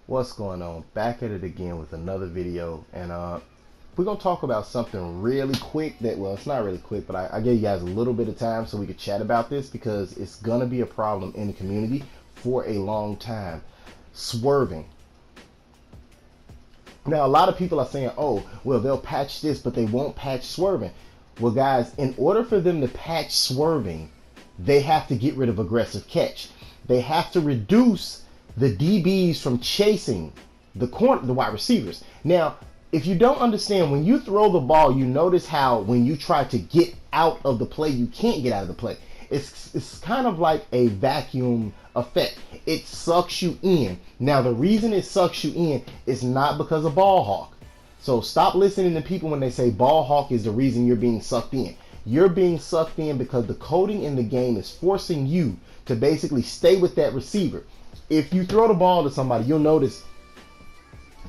What's going on? Back at it again with another video, and we're gonna talk about something really quick that, well, it's not really quick, but I gave you guys a little bit of time so we could chat about this because it's gonna be a problem in the community for a long time. Swerving. Now, a lot of people are saying, oh, well, they'll patch this, but they won't patch swerving. Well, guys, in order for them to patch swerving, they have to get rid of aggressive catch. They have to reduce the DBs from chasing the wide receivers. Now, if you don't understand, when you throw the ball, you notice how when you try to get out of the play, you can't get out of the play. It's kind of like a vacuum effect. It sucks you in. Now, the reason it sucks you in is not because of ball hawk. So stop listening to people when they say ball hawk is the reason you're being sucked in. You're being sucked in because the coding in the game is forcing you to basically stay with that receiver. If you throw the ball to somebody, you'll notice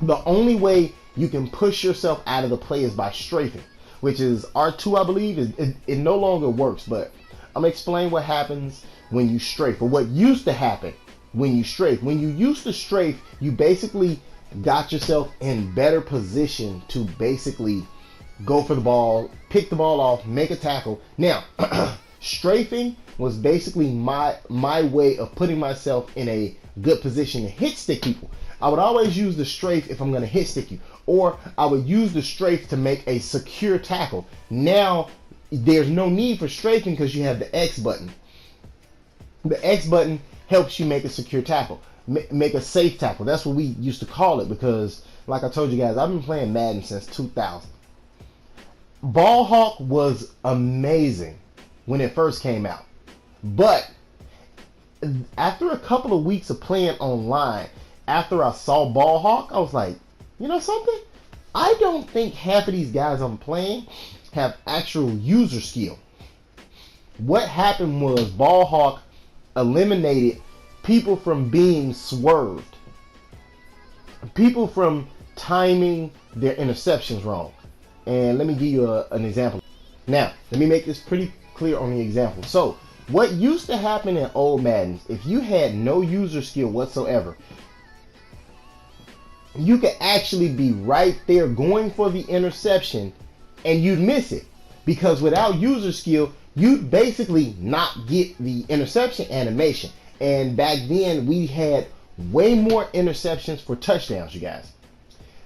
the only way you can push yourself out of the play is by strafing, which is R2, I believe. It no longer works, but I'm going to explain what happens when you strafe, or what used to happen when you strafe. When you used to strafe, you basically got yourself in better position to basically go for the ball, pick the ball off, make a tackle. Now, strafing was basically my way of putting myself in a good position to hit stick people. I would always use the strafe if I'm going to hit stick you, or I would use the strafe to make a secure tackle. Now, there's no need for strafing because you have the X button. The X button helps you make a secure tackle, make a safe tackle. That's what we used to call it because, like I told you guys, I've been playing Madden since 2000. Ball hawk was amazing when it first came out, but after a couple of weeks of playing online, after I saw ball hawk, I was like, you know something? I don't think half of these guys I'm playing have actual user skill. What happened was ball hawk eliminated people from being swerved, people from timing their interceptions wrong. And let me give you an example. Now, let me make this pretty clear on the example. So, what used to happen in old Maddens, if you had no user skill whatsoever, you could actually be right there going for the interception and you'd miss it. Because without user skill, you'd basically not get the interception animation. And back then, we had way more interceptions for touchdowns, you guys.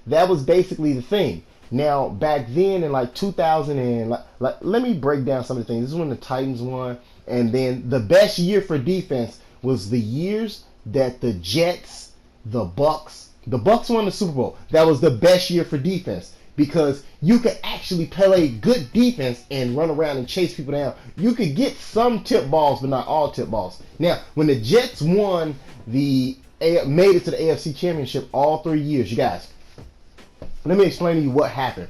That was basically the thing. Now, back then in like 2000 and let me break down some of the things. This is when the Titans won. And then the best year for defense was the years that the Jets, the Bucks won the Super Bowl. That was the best year for defense because you could actually play good defense and run around and chase people down. You could get some tip balls, but not all tip balls. Now, when the Jets won made it to the AFC Championship all 3 years, you guys, let me explain to you what happened.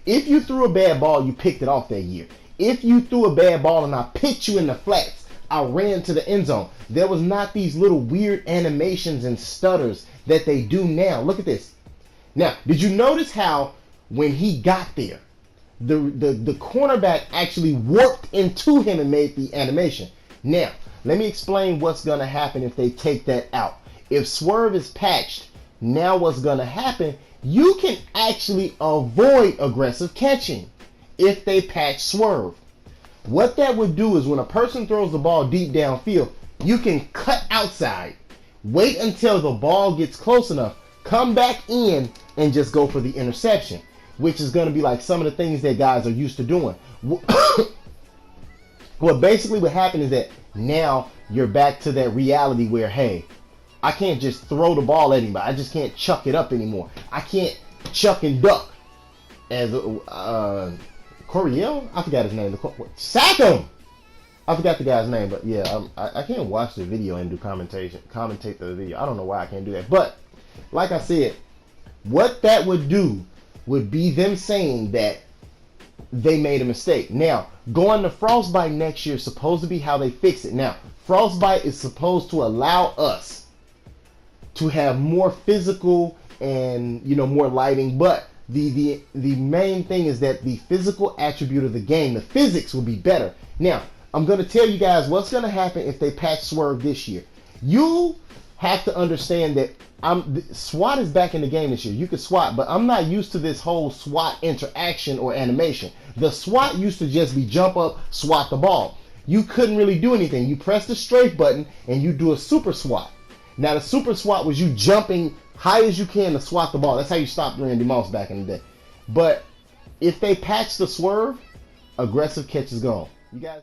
If you threw a bad ball, you picked it off that year. If you threw a bad ball and I picked you in the flats, I ran to the end zone. There was not these little weird animations and stutters that they do now. Look at this. Now, did you notice how when he got there, the cornerback actually warped into him and made the animation? Now, let me explain what's going to happen if they take that out. If Swerve is patched, now what's going to happen, you can actually avoid aggressive catching if they patch Swerve. What that would do is when a person throws the ball deep downfield, you can cut outside, wait until the ball gets close enough, come back in, and just go for the interception, which is going to be like some of the things that guys are used to doing. Well, basically what happened is that now you're back to that reality where, hey, I can't just throw the ball at anybody. I just can't chuck it up anymore. I can't chuck and duck. As Coriel, I forgot his name. Sack him! I forgot the guy's name, but yeah, I can't watch the video and do commentate the video. I don't know why I can't do that. But like I said, what that would do would be them saying that they made a mistake. Now, going to Frostbite next year is supposed to be how they fix it. Now, Frostbite is supposed to allow us to have more physical and, more lighting, but the main thing is that the physical attribute of the game, the physics, will be better. Now, I'm going to tell you guys what's going to happen if they patch Swerve this year. You have to understand that SWAT is back in the game this year. You can SWAT, but I'm not used to this whole SWAT interaction or animation. The SWAT used to just be jump up, SWAT the ball. You couldn't really do anything. You press the strafe button and you do a super SWAT. Now the super SWAT was you jumping high as you can to SWAT the ball. That's how you stopped Randy Moss back in the day. But if they patch the swerve, aggressive catch is gone. You guys.